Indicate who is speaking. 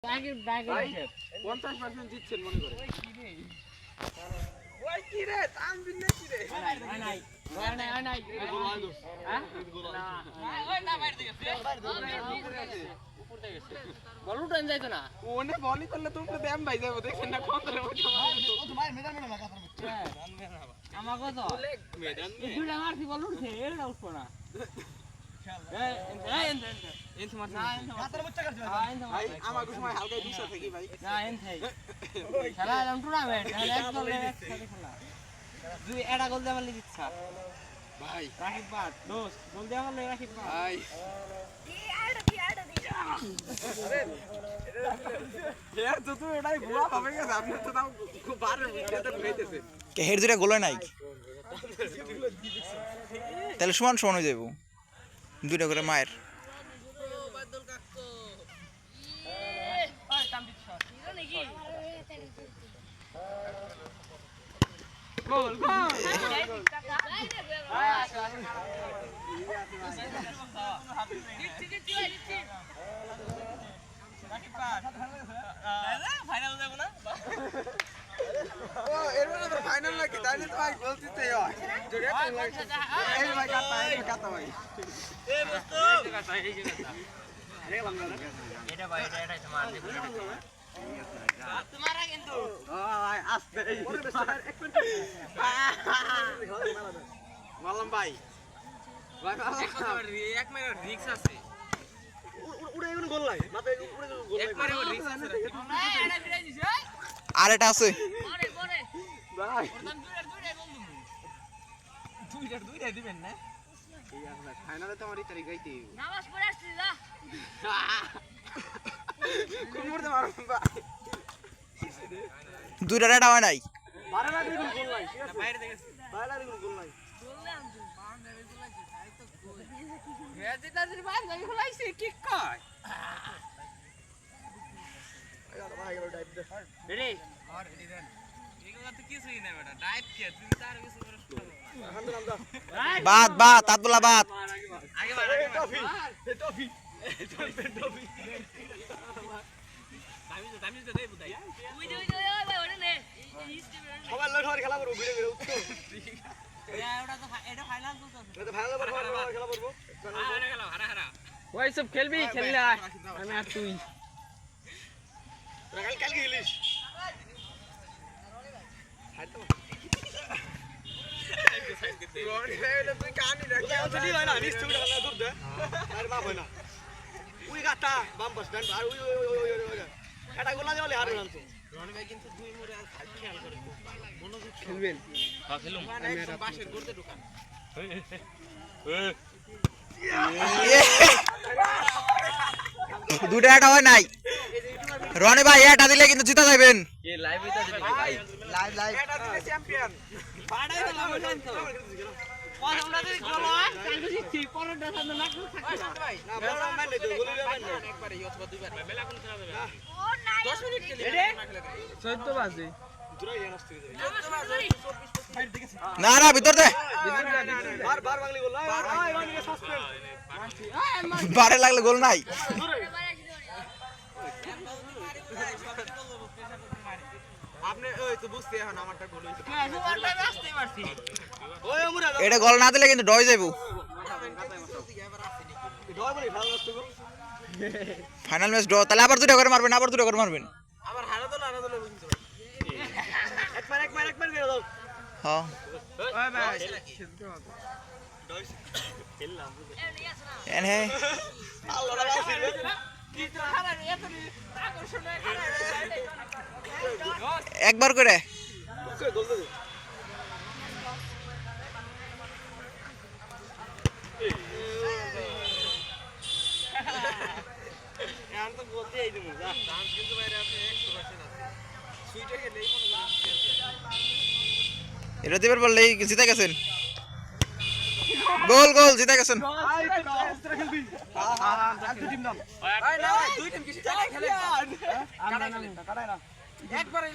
Speaker 1: 50% জিতছেন মনে করে। ওই কি রে তানবিন না কি রে? নাই হ্যাঁ ওই না বাইরে দিকে উপর থেকে গেছে বল উঠান যাইতো না ওনে বলই করলে তো উপরে দেম ভাই যাবো দেখেন না কত রে ওটা ও তোমার মেদান মেলা লাগা করছে আমাগো তো মেদান মে দুইটা মারছি বল উঠছে এর উঠবো না আমাকে সময় হালকা দিশা থাকি ভাই না এন থাই খেলা এলাম টুর্নামেন্ট এক দলে একসাথে খেলা দুই এটা গোল দেওয়ার লাগি ইচ্ছা ভাই রাকিব বাদ দোস্ত গোল দেওয়ার লাগি রাকিব বাদ ভাই কি আড়া দি আরে यार তো তো এটাই গোল হবে গেছে আপনি তো তাও খুব বারে উইকেটে ঢুকাইতেছেন
Speaker 2: কে হেড দুইটা গোল নাই তাহলে সমান সমান হয়ে যাবো দুইটা করে মায়ের
Speaker 1: বাদল কাকু ওই তামবিত শট হিরো নাকি গোল গোল ফাইনাল যাব না ও এর মানে তো ফাইনাল নাকি তাইলে তো ভাই গোল দিতেই হয় জোরে এই ভাই কাটা ভাই এ দোস্ত কাটা এই যে কাটা আরে বাংলা এটা ভাই এটা মার দে তোমারা কিন্তু ও ভাই আস্তে ওরে বেচারা এক মিনিট বললাম ভাই ভাই এক মিনিট রিস্ক আছে উড়ে এগুলো গোল নাই মাথায় উড়ে গোল নাই এক মারে রিস্ক আছে এটা ফিরাই দিছে
Speaker 2: আর এটা আছে
Speaker 1: পরে পরে ভাই ওরদান দুইটা দিবেন না এই আছে ফাইনালে তো আমারই তারিখ গাইতে নামাজ পড়ে আসছি যা কোন মুহূর্তে মারো ভাই
Speaker 2: দুইটা রেড হয় নাই
Speaker 1: বারে লাগে গোল নাই বাইরে থেকে বাইরে লাগে গোল নাই বললাম তো বাউন্ডারি গোলাইছে তাই তো গোল রেজি তাদের বাইরে লাগে গোলাইছে কি কয় রেডি আর রেডি দেন এগুলা তো কিছুই না বেটা ডাইভ কে তুমি তার কিছু করছ
Speaker 2: বাদ বাদ তাতবলা বাদ
Speaker 1: আগে বাড় আগে টফি টফি টফি দামি তো দেই বুদাই ওই ওই ভাই ওরে নে সবাই লড় হওয়ার খেলা করব ভিড়ে ভিড়ে উঠতো এটা ফাইনাল চলতেছে এটা ফাইনাল খেলা করব হারা খেলা হারা ওই সব খেলবি খেললে আমি আর তুই কাল গেলিস হাইতো সাইড করতে রোড হেলে তুই কানি রাখি তুই হয় না নিচ থেকে খেলা দূর দে আর বাপ হয় না উই গাটা বাম পাস ডান আর উই এটা গোলা দেওয়ালে হারে নামছে রনি ভাই কিন্তু দুই মুরে আর খেয়াল করে মনোযোগ খেলবেন হ্যাঁ খেলুম আমি বাসের করতে ঢোকান
Speaker 2: দুইটা এটা হয় নাই রনি ভাই এটা দিলে কিন্তু জিতা যাবেন
Speaker 1: কে লাইভ এটা দিবি ভাই লাইভ এটা দিলে চ্যাম্পিয়ন পাড়াই তো লাভ তো কোন আমরা যদি গোল হয় কালকে জিতছি পরেরটা সামনে না ভাই না বড় ম্যান তো গোল দিবেন না একবারে অথবা দুইবার মেলা কোন খেলা দেবে ও নাই 10 মিনিট খেলি না খেলা 14 বাজে দুরাই জানাস তুই
Speaker 2: না না ভিতর দে
Speaker 1: বার বার বাংলি গোল ভাই বাংলি সাসপেন্ড
Speaker 2: বারে লাগলে গোল নাই
Speaker 1: আপনি ওই তো বুঝতে এখন আমারটা গোল হইছে ওয়ানটা আসতেই পারছি ওই মুরা
Speaker 2: এটা গোল না দিলে কিন্তু ডয় যাইবো
Speaker 1: ডয় বলি ভালো লাগতো
Speaker 2: ফাইনাল ম্যাচ ড্র তাহলে আবার দুটো করে মারবেন
Speaker 1: আবার হারা দল বুঝতে একবার করে দাও
Speaker 2: হ্যাঁ
Speaker 1: ওই ভাই খেললাম
Speaker 2: এনে
Speaker 1: আল্লাহর রাসূল কি তো হারা এত আকর্ষণীয় খেলা
Speaker 2: একবার করে
Speaker 1: গোল দে এখন তো বলতে এই দিমু যা ডান্স কিন্তু বাইরে আছে 100% আছে সুইটে খেলেই মনে করেন
Speaker 2: এটা দিবার বললেই জিতে গেছেন গোল গোল জিতে গেছেন
Speaker 1: খেলবি হ্যাঁ টিম নাম ভাই না দুই টিম কিছু খেলে কাটাই না একবারে